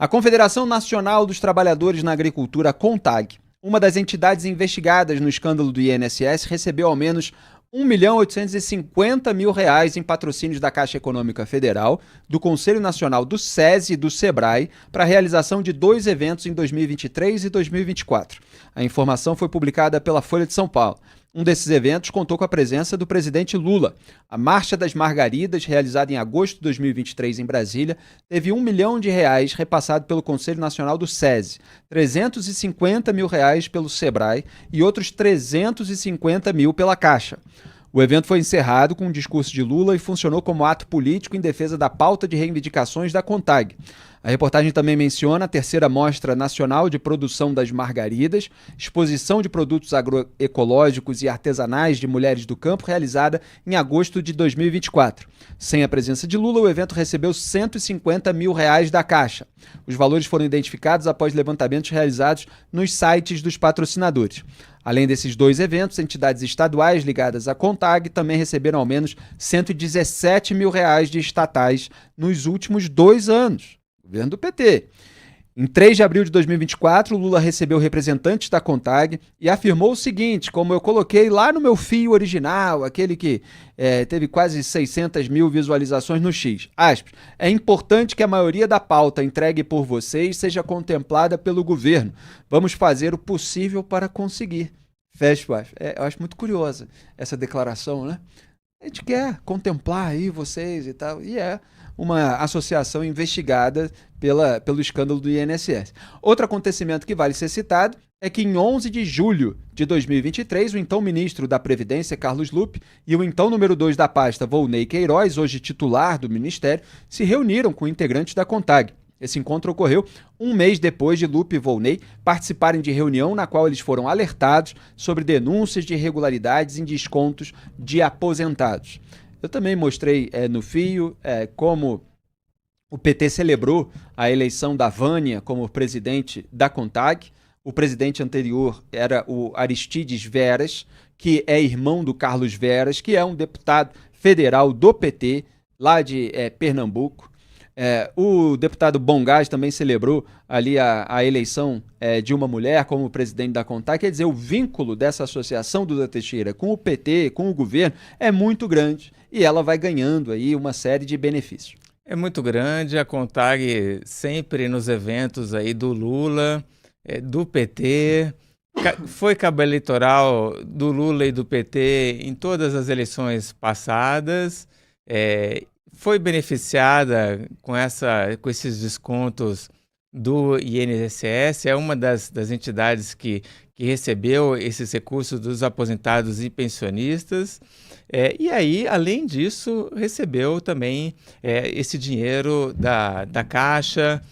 A Confederação Nacional dos Trabalhadores na Agricultura, a CONTAG, uma das entidades investigadas no escândalo do INSS, recebeu ao menos R$ 1.850.000 em patrocínios da Caixa Econômica Federal, do Conselho Nacional do SESI e do SEBRAE para a realização de 2 eventos em 2023 e 2024. A informação foi publicada pela Folha de São Paulo. Um desses eventos contou com a presença do presidente Lula. A Marcha das Margaridas, realizada em agosto de 2023 em Brasília, teve R$ 1 milhão repassado pelo Conselho Nacional do SESI, R$ 350.000 pelo SEBRAE e outros 350 mil pela Caixa. O evento foi encerrado com um discurso de Lula e funcionou como ato político em defesa da pauta de reivindicações da CONTAG. A reportagem também menciona a terceira Mostra Nacional de Produção das Margaridas, exposição de produtos agroecológicos e artesanais de mulheres do campo, realizada em agosto de 2024. Sem a presença de Lula, o evento recebeu R$ 150 mil da Caixa. Os valores foram identificados após levantamentos realizados nos sites dos patrocinadores. Além desses 2 eventos, entidades estaduais ligadas à CONTAG também receberam ao menos R$ 117 mil de estatais nos últimos 2 anos. Governo do PT. Em 3 de abril de 2024, Lula recebeu representantes da CONTAG e afirmou o seguinte, como eu coloquei lá no meu fio original, aquele que teve quase 600 mil visualizações no X. Aspas, é importante que a maioria da pauta entregue por vocês seja contemplada pelo governo. Vamos fazer o possível para conseguir. Fecha aspas. Eu acho muito curiosa essa declaração, né? A gente quer contemplar aí vocês e tal, e é uma associação investigada pelo escândalo do INSS. Outro acontecimento que vale ser citado é que em 11 de julho de 2023, o então ministro da Previdência, Carlos Lupe, e o então número 2 da pasta, Volney Queiroz, hoje titular do ministério, se reuniram com integrantes da CONTAG. Esse encontro ocorreu um mês depois de Lupe e Volney participarem de reunião na qual eles foram alertados sobre denúncias de irregularidades em descontos de aposentados. Eu também mostrei no fio como o PT celebrou a eleição da Vânia como presidente da CONTAG. O presidente anterior era o Aristides Veras, que é irmão do Carlos Veras, que é um deputado federal do PT, lá de Pernambuco. O deputado Bongás também celebrou ali a eleição de uma mulher como presidente da CONTAG. Quer dizer, o vínculo dessa associação Duda Teixeira com o PT, com o governo, é muito grande e ela vai ganhando aí uma série de benefícios. É muito grande, a CONTAG sempre nos eventos aí do Lula, do PT, foi cabo eleitoral do Lula e do PT em todas as eleições passadas, foi beneficiada com esses descontos do INSS, é uma das entidades que recebeu esses recursos dos aposentados e pensionistas, e aí, além disso, recebeu também esse dinheiro da Caixa.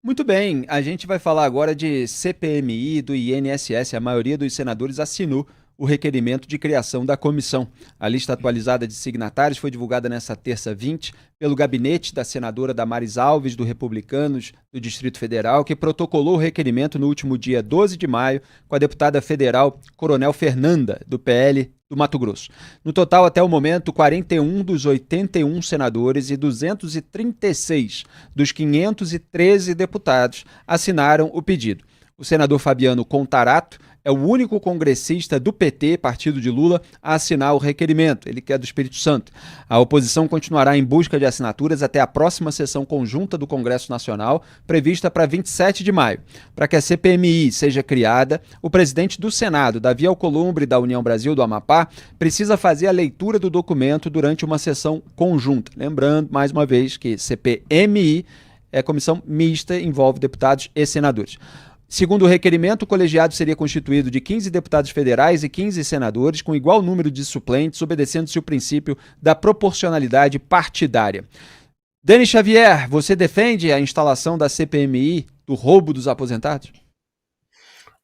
Muito bem, a gente vai falar agora de CPMI do INSS. A maioria dos senadores assinou o requerimento de criação da comissão. A lista atualizada de signatários foi divulgada nesta terça 20 pelo gabinete da senadora Damares Alves, do Republicanos do Distrito Federal, que protocolou o requerimento no último dia 12 de maio com a deputada federal Coronel Fernanda, do PL do Mato Grosso. No total, até o momento, 41 dos 81 senadores e 236 dos 513 deputados assinaram o pedido. O senador Fabiano Contarato é o único congressista do PT, partido de Lula, a assinar o requerimento. Ele que é do Espírito Santo. A oposição continuará em busca de assinaturas até a próxima sessão conjunta do Congresso Nacional, prevista para 27 de maio. Para que a CPMI seja criada, o presidente do Senado, Davi Alcolumbre, da União Brasil do Amapá, precisa fazer a leitura do documento durante uma sessão conjunta. Lembrando, mais uma vez, que CPMI é comissão mista, envolve deputados e senadores. Segundo o requerimento, o colegiado seria constituído de 15 deputados federais e 15 senadores, com igual número de suplentes, obedecendo-se o princípio da proporcionalidade partidária. Denis Xavier, você defende a instalação da CPMI do roubo dos aposentados?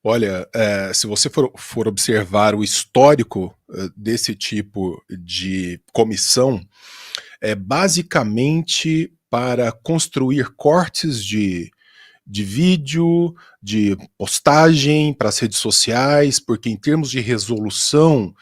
Olha, se você for observar o histórico desse tipo de comissão, é basicamente para construir cortes de vídeo, de postagem para as redes sociais, porque em termos de resolução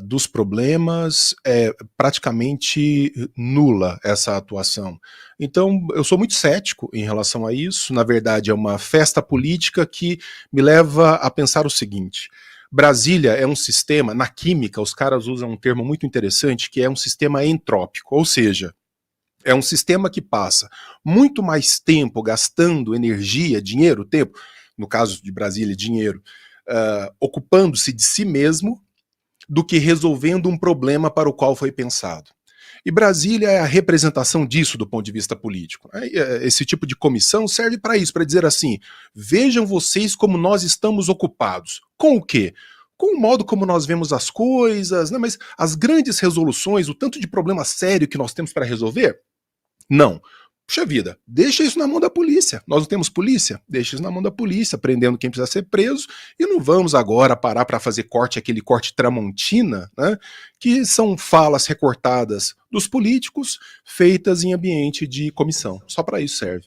dos problemas, é praticamente nula essa atuação. Então, eu sou muito cético em relação a isso. Na verdade, é uma festa política que me leva a pensar o seguinte: Brasília é um sistema, na química, os caras usam um termo muito interessante, que é um sistema entrópico, ou seja, é um sistema que passa muito mais tempo gastando energia, dinheiro, tempo, no caso de Brasília, dinheiro, ocupando-se de si mesmo, do que resolvendo um problema para o qual foi pensado. E Brasília é a representação disso do ponto de vista político. Esse tipo de comissão serve para isso, para dizer assim: vejam vocês como nós estamos ocupados. Com o quê? Com o modo como nós vemos as coisas, né? Mas as grandes resoluções, o tanto de problema sério que nós temos para resolver, não. Puxa vida, deixa isso na mão da polícia. Nós não temos polícia? Deixa isso na mão da polícia, prendendo quem precisa ser preso, e não vamos agora parar para fazer corte, aquele corte Tramontina, né, que são falas recortadas dos políticos, feitas em ambiente de comissão. Só para isso serve.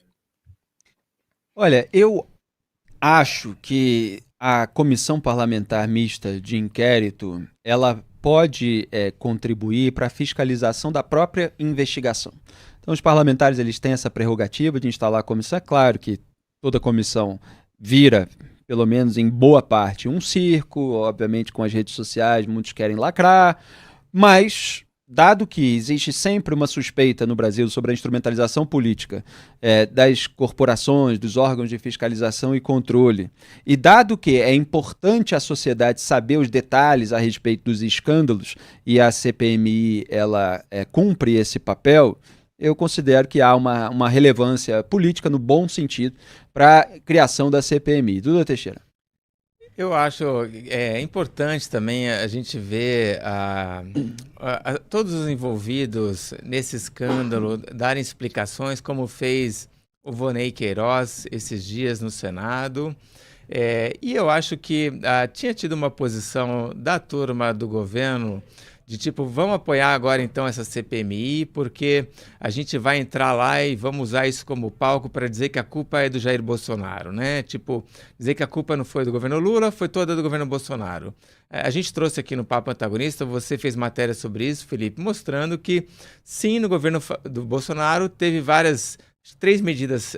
Olha, eu acho que a comissão parlamentar mista de inquérito, ela pode contribuir para a fiscalização da própria investigação. Então, os parlamentares eles têm essa prerrogativa de instalar a comissão. É claro que toda comissão vira, pelo menos em boa parte, um circo, obviamente com as redes sociais, muitos querem lacrar, mas, dado que existe sempre uma suspeita no Brasil sobre a instrumentalização política das corporações, dos órgãos de fiscalização e controle, e dado que é importante a sociedade saber os detalhes a respeito dos escândalos, e a CPMI ela cumpre esse papel, eu considero que há uma relevância política, no bom sentido, para a criação da CPMI. Duda Teixeira. Eu acho importante também a gente ver todos os envolvidos nesse escândalo darem explicações, como fez o Vonei Queiroz esses dias no Senado. E eu acho que tinha tido uma posição da turma do governo de tipo, vamos apoiar agora então essa CPMI, porque a gente vai entrar lá e vamos usar isso como palco para dizer que a culpa é do Jair Bolsonaro, né? Tipo, dizer que a culpa não foi do governo Lula, foi toda do governo Bolsonaro. A gente trouxe aqui no Papo Antagonista, você fez matéria sobre isso, Felipe, mostrando que sim, no governo do Bolsonaro teve três medidas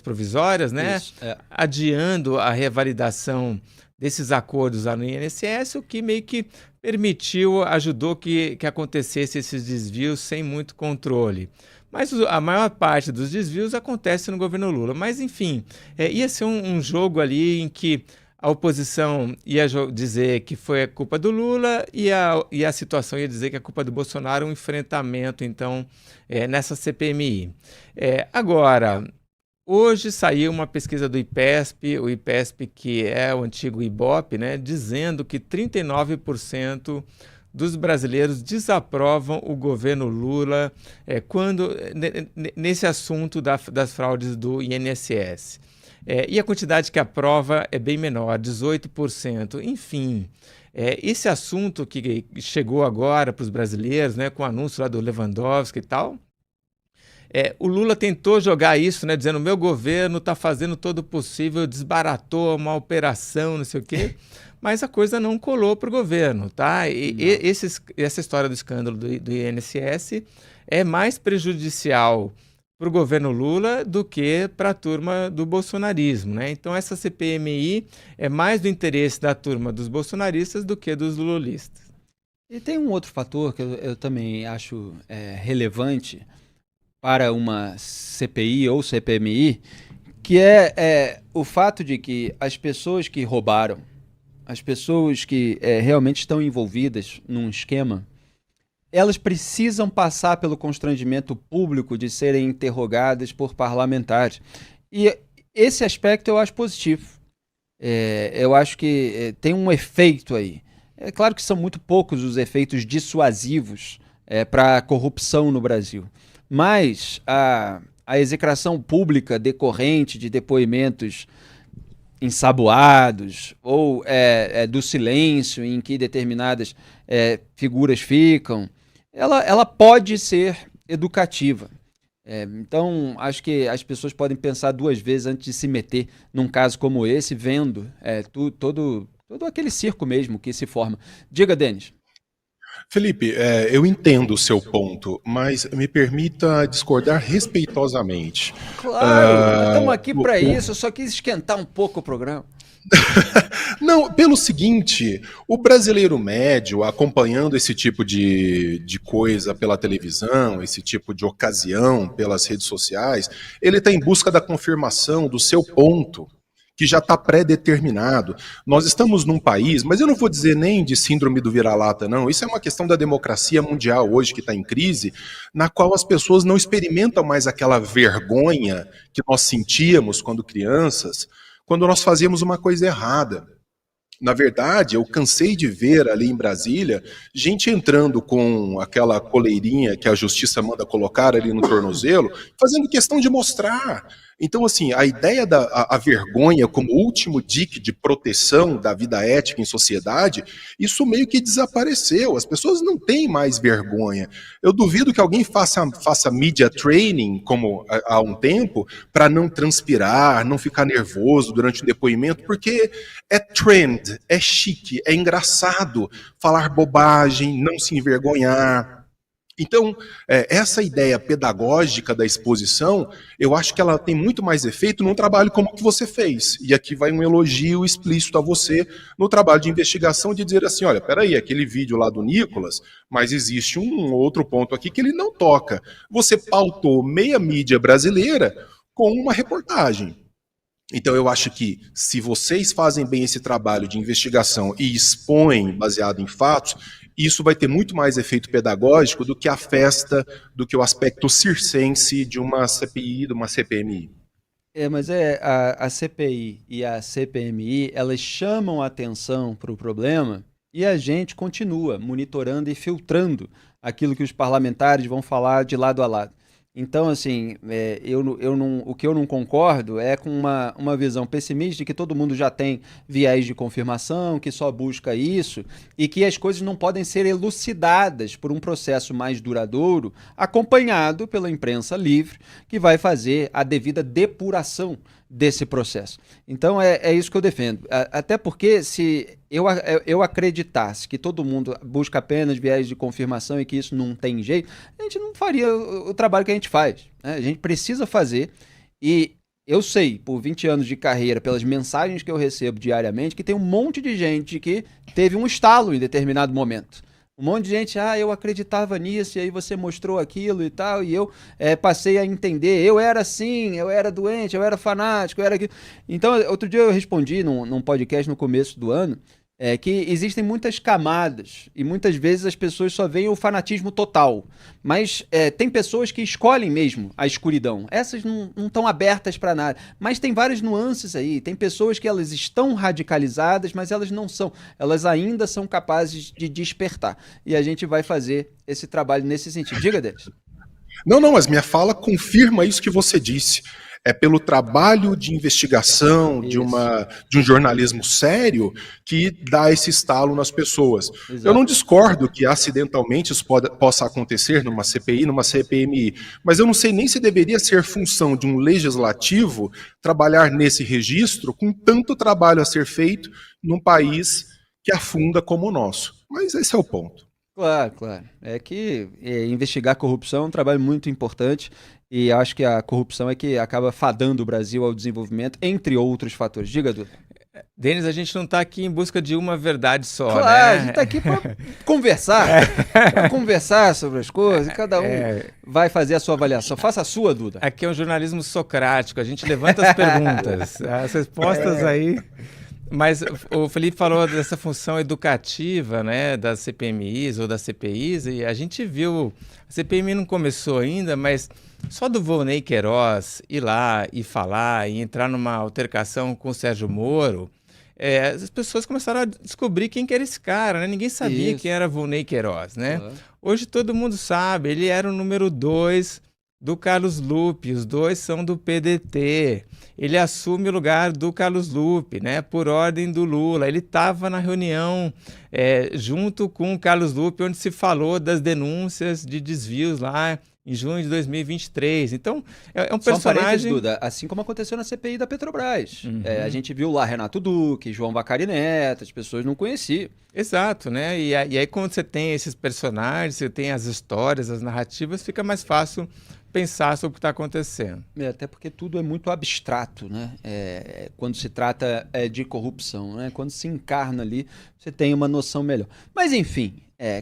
provisórias, né? Isso, adiando a revalidação desses acordos lá no INSS, o que meio que ajudou que acontecesse esses desvios sem muito controle. Mas a maior parte dos desvios acontece no governo Lula. Mas, enfim, ia ser um jogo ali em que a oposição ia dizer que foi a culpa do Lula e a situação ia dizer que a culpa do Bolsonaro, um enfrentamento, então, nessa CPMI. Agora, hoje saiu uma pesquisa do IPESP, o IPESP que é o antigo IBOP, né, dizendo que 39% dos brasileiros desaprovam o governo Lula nesse assunto das fraudes do INSS. E a quantidade que aprova é bem menor, 18%. Enfim, esse assunto que chegou agora para os brasileiros, né, com o anúncio lá do Lewandowski e tal, o Lula tentou jogar isso, né, dizendo: meu governo está fazendo todo o possível, desbaratou uma operação, não sei o quê, mas a coisa não colou para o governo, tá? Essa história do escândalo do INSS é mais prejudicial para o governo Lula do que para a turma do bolsonarismo, né? Então essa CPMI é mais do interesse da turma dos bolsonaristas do que dos lulistas. E tem um outro fator que eu também acho relevante para uma CPI ou CPMI, que é o fato de que as pessoas que roubaram, as pessoas que realmente estão envolvidas num esquema, elas precisam passar pelo constrangimento público de serem interrogadas por parlamentares. E esse aspecto eu acho positivo. Eu acho que tem um efeito aí. É claro que são muito poucos os efeitos dissuasivos para a corrupção no Brasil. Mas a execração pública decorrente de depoimentos ensaboados ou do silêncio em que determinadas figuras ficam, ela pode ser educativa. Então, acho que as pessoas podem pensar duas vezes antes de se meter num caso como esse, vendo todo aquele circo mesmo que se forma. Diga, Denis. Felipe, eu entendo o seu ponto, mas me permita discordar respeitosamente. Claro, nós estamos Ah, aqui para isso, eu só quis esquentar um pouco o programa. Não, pelo seguinte, o brasileiro médio, acompanhando esse tipo de coisa pela televisão, esse tipo de ocasião pelas redes sociais, ele está em busca da confirmação do seu ponto, que já está pré-determinado. Nós estamos num país, mas eu não vou dizer nem de síndrome do vira-lata, não. Isso é uma questão da democracia mundial hoje que está em crise, na qual as pessoas não experimentam mais aquela vergonha que nós sentíamos quando crianças, quando nós fazíamos uma coisa errada. Na verdade, eu cansei de ver ali em Brasília gente entrando com aquela coleirinha que a justiça manda colocar ali no tornozelo, fazendo questão de mostrar. Então, assim, a ideia da vergonha como último dique de proteção da vida ética em sociedade, isso meio que desapareceu. As pessoas não têm mais vergonha. Eu duvido que alguém faça media training, como há um tempo, para não transpirar, não ficar nervoso durante o depoimento, porque é trend, é chique, é engraçado falar bobagem, não se envergonhar. Então, essa ideia pedagógica da exposição, eu acho que ela tem muito mais efeito num trabalho como o que você fez. E aqui vai um elogio explícito a você no trabalho de investigação, de dizer assim, olha, peraí, aquele vídeo lá do Nicolas, mas existe um outro ponto aqui que ele não toca. Você pautou meia mídia brasileira com uma reportagem. Então, eu acho que se vocês fazem bem esse trabalho de investigação e expõem baseado em fatos, isso vai ter muito mais efeito pedagógico do que a festa, do que o aspecto circense de uma CPI, de uma CPMI. Mas a CPI e a CPMI, elas chamam a atenção para o problema e a gente continua monitorando e filtrando aquilo que os parlamentares vão falar de lado a lado. Então, assim, o que eu não concordo é com uma visão pessimista de que todo mundo já tem viés de confirmação, que só busca isso, e que as coisas não podem ser elucidadas por um processo mais duradouro, acompanhado pela imprensa livre, que vai fazer a devida depuração desse processo. Então, é isso que eu defendo. Até porque, se eu acreditasse que todo mundo busca apenas viés de confirmação e que isso não tem jeito, a gente não faria o trabalho que a gente faz, né? A gente precisa fazer, e eu sei, por 20 anos de carreira, pelas mensagens que eu recebo diariamente, que tem um monte de gente que teve um estalo em determinado momento. Um monte de gente, eu acreditava nisso, e aí você mostrou aquilo e tal, e eu passei a entender, eu era assim, eu era doente, eu era fanático, eu era aquilo. Então, outro dia eu respondi num podcast no começo do ano, que existem muitas camadas, e muitas vezes as pessoas só veem o fanatismo total, mas tem pessoas que escolhem mesmo a escuridão, essas não estão abertas para nada, mas tem várias nuances aí, tem pessoas que elas estão radicalizadas, mas elas não são, elas ainda são capazes de despertar, e a gente vai fazer esse trabalho nesse sentido. Diga, Denis. Não, mas minha fala confirma isso que você disse. É pelo trabalho de investigação, de um jornalismo sério, que dá esse estalo nas pessoas. Exato. Eu não discordo que acidentalmente isso possa acontecer numa CPI, numa CPMI, mas eu não sei nem se deveria ser função de um legislativo trabalhar nesse registro com tanto trabalho a ser feito num país que afunda como o nosso. Mas esse é o ponto. Claro. É que investigar corrupção é um trabalho muito importante, e acho que a corrupção é que acaba fadando o Brasil ao desenvolvimento, entre outros fatores. Diga, Duda. Denis, a gente não está aqui em busca de uma verdade só, claro, né? A gente está aqui para conversar, para conversar sobre as coisas, e cada um vai fazer a sua avaliação. Faça a sua, Duda. Aqui é um jornalismo socrático, a gente levanta as perguntas, as respostas aí... Mas o Felipe falou dessa função educativa, né, das CPMIs ou das CPIs, e a gente viu, a CPMI não começou ainda, mas só do Volney Queiroz ir lá e falar e entrar numa altercação com o Sérgio Moro, as pessoas começaram a descobrir quem que era esse cara, né? Ninguém sabia quem era Volney Queiroz, né? Uhum. Hoje todo mundo sabe, ele era o número 2 do Carlos Lupe, os dois são do PDT. Ele assume o lugar do Carlos Lupe, né, por ordem do Lula. Ele estava na reunião junto com o Carlos Lupe, onde se falou das denúncias de desvios lá em junho de 2023. Então, é um Só um parênteses, personagem... Duda, assim como aconteceu na CPI da Petrobras. A gente viu lá Renato Duque, João Vacari Neto, as pessoas não conheciam. Exato, né? E aí quando você tem esses personagens, você tem as histórias, as narrativas, fica mais fácil pensar sobre o que está acontecendo. Até porque tudo é muito abstrato, né? Quando se trata de corrupção, né? Quando se encarna ali, você tem uma noção melhor. Mas enfim,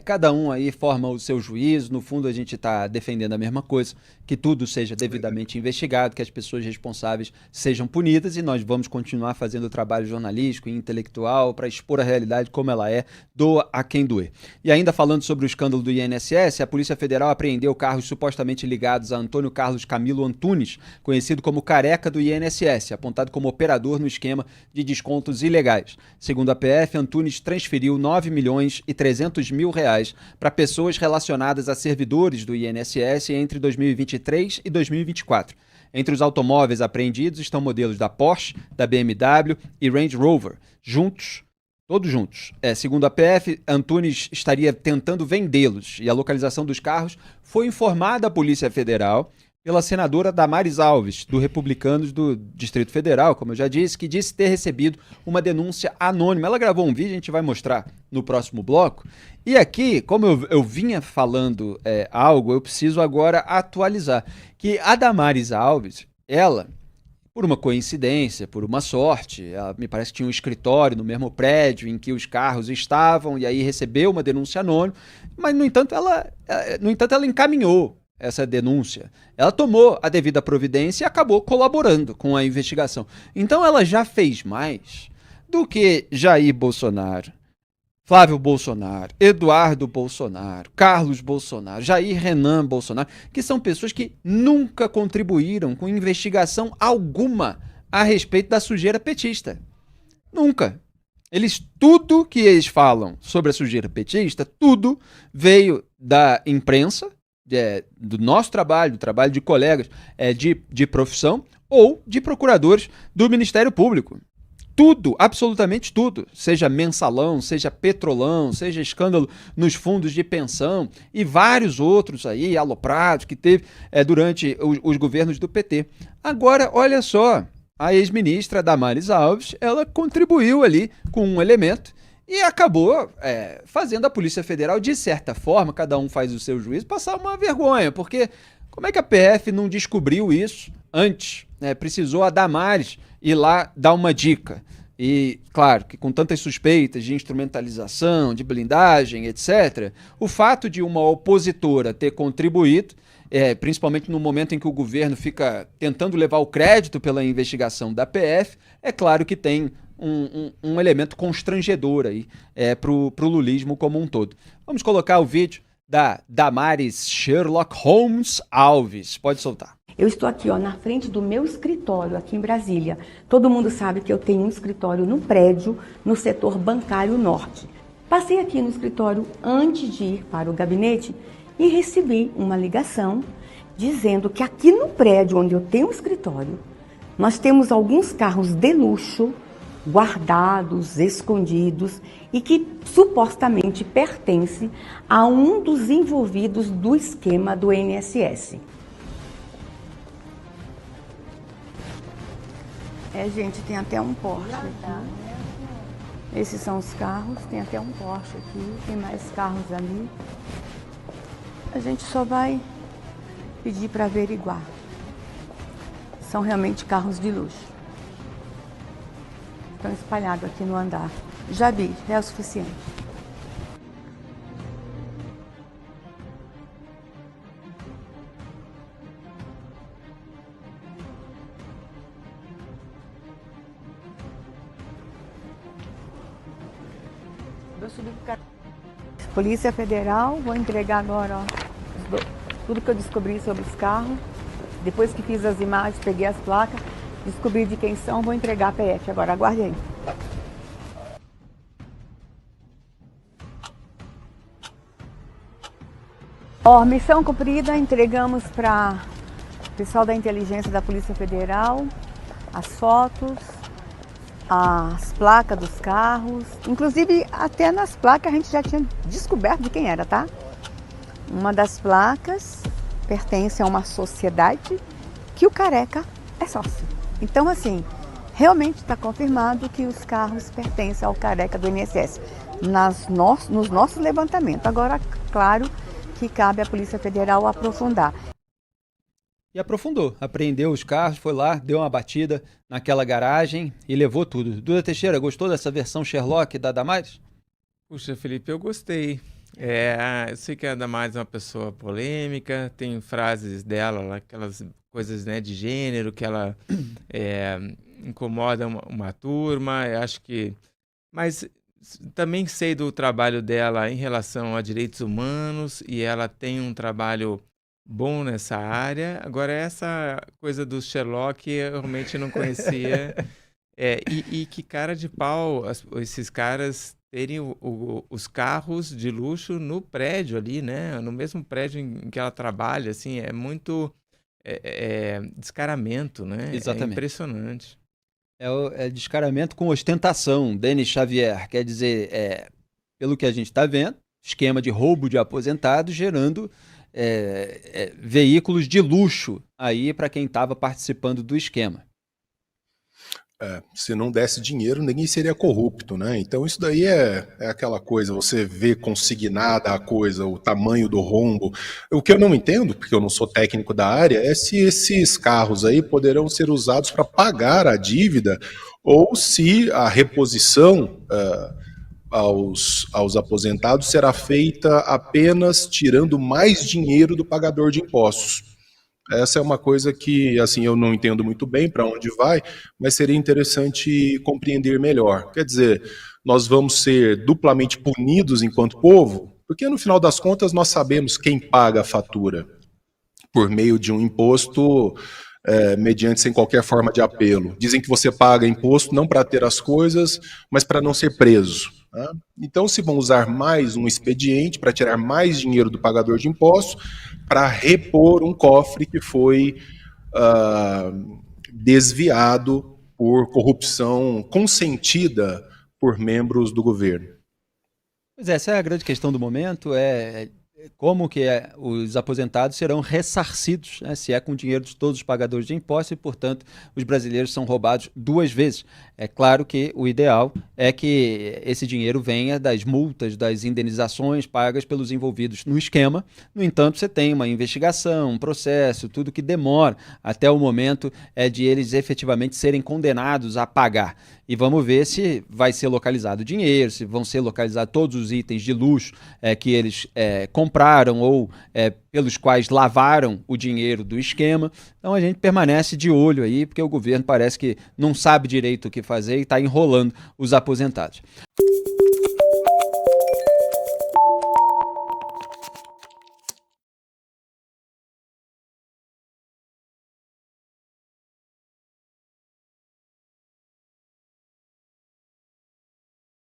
cada um aí forma o seu juízo. No fundo, a gente está defendendo a mesma coisa, que tudo seja devidamente investigado, que as pessoas responsáveis sejam punidas, e nós vamos continuar fazendo o trabalho jornalístico e intelectual para expor a realidade como ela é, doa a quem doer. E ainda falando sobre o escândalo do INSS, a Polícia Federal apreendeu carros supostamente ligados a Antônio Carlos Camilo Antunes, conhecido como Careca do INSS, apontado como operador no esquema de descontos ilegais. Segundo a PF, Antunes transferiu R$ 9.300.000 para pessoas relacionadas a servidores do INSS entre 2023 e 2024. Entre os automóveis apreendidos estão modelos da Porsche, da BMW e Range Rover, todos juntos. Segundo a PF, Antunes estaria tentando vendê-los, e a localização dos carros foi informada à Polícia Federal pela senadora Damares Alves, do Republicanos do Distrito Federal, como eu já disse, que disse ter recebido uma denúncia anônima. Ela gravou um vídeo, a gente vai mostrar no próximo bloco. E aqui, como eu vinha falando algo, eu preciso agora atualizar. Que a Damares Alves, ela, por uma coincidência, por uma sorte, ela me parece que tinha um escritório no mesmo prédio em que os carros estavam, e aí recebeu uma denúncia anônima, mas, no entanto, ela encaminhou essa denúncia. Ela tomou a devida providência e acabou colaborando com a investigação. Então ela já fez mais do que Jair Bolsonaro, Flávio Bolsonaro, Eduardo Bolsonaro, Carlos Bolsonaro, Jair Renan Bolsonaro, que são pessoas que nunca contribuíram com investigação alguma a respeito da sujeira petista. Nunca. Tudo que eles falam sobre a sujeira petista, tudo veio da imprensa, do nosso trabalho, do trabalho de colegas de profissão ou de procuradores do Ministério Público. Tudo, absolutamente tudo, seja mensalão, seja petrolão, seja escândalo nos fundos de pensão e vários outros aí, aloprados, que teve durante os governos do PT. Agora, olha só, a ex-ministra Damares Alves, ela contribuiu ali com um elemento e acabou fazendo a Polícia Federal, de certa forma, cada um faz o seu juízo, passar uma vergonha, porque como é que a PF não descobriu isso antes? Precisou a Damares ir lá dar uma dica. E, claro, que com tantas suspeitas de instrumentalização, de blindagem, etc., o fato de uma opositora ter contribuído, principalmente no momento em que o governo fica tentando levar o crédito pela investigação da PF, é claro que tem um elemento constrangedor aí pro lulismo como um todo. Vamos colocar o vídeo da Damares Sherlock Holmes Alves. Pode soltar. Eu estou aqui, na frente do meu escritório, aqui em Brasília. Todo mundo sabe que eu tenho um escritório no prédio, no setor bancário norte. Passei aqui no escritório antes de ir para o gabinete e recebi uma ligação dizendo que aqui no prédio onde eu tenho um escritório, nós temos alguns carros de luxo guardados, escondidos e que supostamente pertence a um dos envolvidos do esquema do INSS. Gente, tem até um Porsche aqui. Esses são os carros, tem até um Porsche aqui, tem mais carros ali. A gente só vai pedir para averiguar. São realmente carros de luxo. Estão espalhados aqui no andar. Já vi, é o suficiente. Polícia Federal, vou entregar agora, tudo que eu descobri sobre os carros. Depois que fiz as imagens, peguei as placas, descobri de quem são, vou entregar a PF. Agora, aguarde aí. Missão cumprida, entregamos para o pessoal da inteligência da Polícia Federal as fotos, as placas dos carros, inclusive até nas placas a gente já tinha descoberto de quem era, tá? Uma das placas pertence a uma sociedade que o Careca é sócio. Então, assim, realmente está confirmado que os carros pertencem ao Careca do INSS, nos nossos levantamentos. Agora, claro que cabe à Polícia Federal aprofundar. E aprofundou, apreendeu os carros, foi lá, deu uma batida naquela garagem e levou tudo. Duda Teixeira, gostou dessa versão Sherlock da Damares? Puxa, Felipe, eu gostei. Eu sei que a Damares é uma pessoa polêmica, tem frases dela, aquelas coisas, né, de gênero, que ela incomoda uma turma, eu acho que... Mas também sei do trabalho dela em relação a direitos humanos, e ela tem um trabalho bom nessa área. Agora, essa coisa do Sherlock eu realmente não conhecia. E que cara de pau esses caras terem os carros de luxo no prédio ali, né? No mesmo prédio em que ela trabalha, assim, é muito descaramento, né? Exatamente. É impressionante. É descaramento com ostentação, Denis Xavier. Quer dizer, pelo que a gente está vendo, esquema de roubo de aposentados gerando veículos de luxo aí para quem estava participando do esquema. Se não desse dinheiro, ninguém seria corrupto, né? Então isso daí é aquela coisa, você vê consignada a coisa, o tamanho do rombo. O que eu não entendo, porque eu não sou técnico da área, é se esses carros aí poderão ser usados para pagar a dívida ou se a reposição aos aposentados será feita apenas tirando mais dinheiro do pagador de impostos. Essa é uma coisa que, assim, eu não entendo muito bem para onde vai, mas seria interessante compreender melhor. Quer dizer, nós vamos ser duplamente punidos enquanto povo, porque no final das contas nós sabemos quem paga a fatura por meio de um imposto mediante sem qualquer forma de apelo. Dizem que você paga imposto não para ter as coisas, mas para não ser preso. Né? Então, se vão usar mais um expediente para tirar mais dinheiro do pagador de impostos, para repor um cofre que foi desviado por corrupção consentida por membros do governo. Pois é, essa é a grande questão do momento, como que os aposentados serão ressarcidos, né, se é com dinheiro de todos os pagadores de impostos e, portanto, os brasileiros são roubados duas vezes. É claro que o ideal é que esse dinheiro venha das multas, das indenizações pagas pelos envolvidos no esquema. No entanto, você tem uma investigação, um processo, tudo que demora até o momento de eles efetivamente serem condenados a pagar. E vamos ver se vai ser localizado o dinheiro, se vão ser localizados todos os itens de luxo que eles compraram ou pelos quais lavaram o dinheiro do esquema. Então a gente permanece de olho aí, porque o governo parece que não sabe direito o que fazer e está enrolando os aposentados.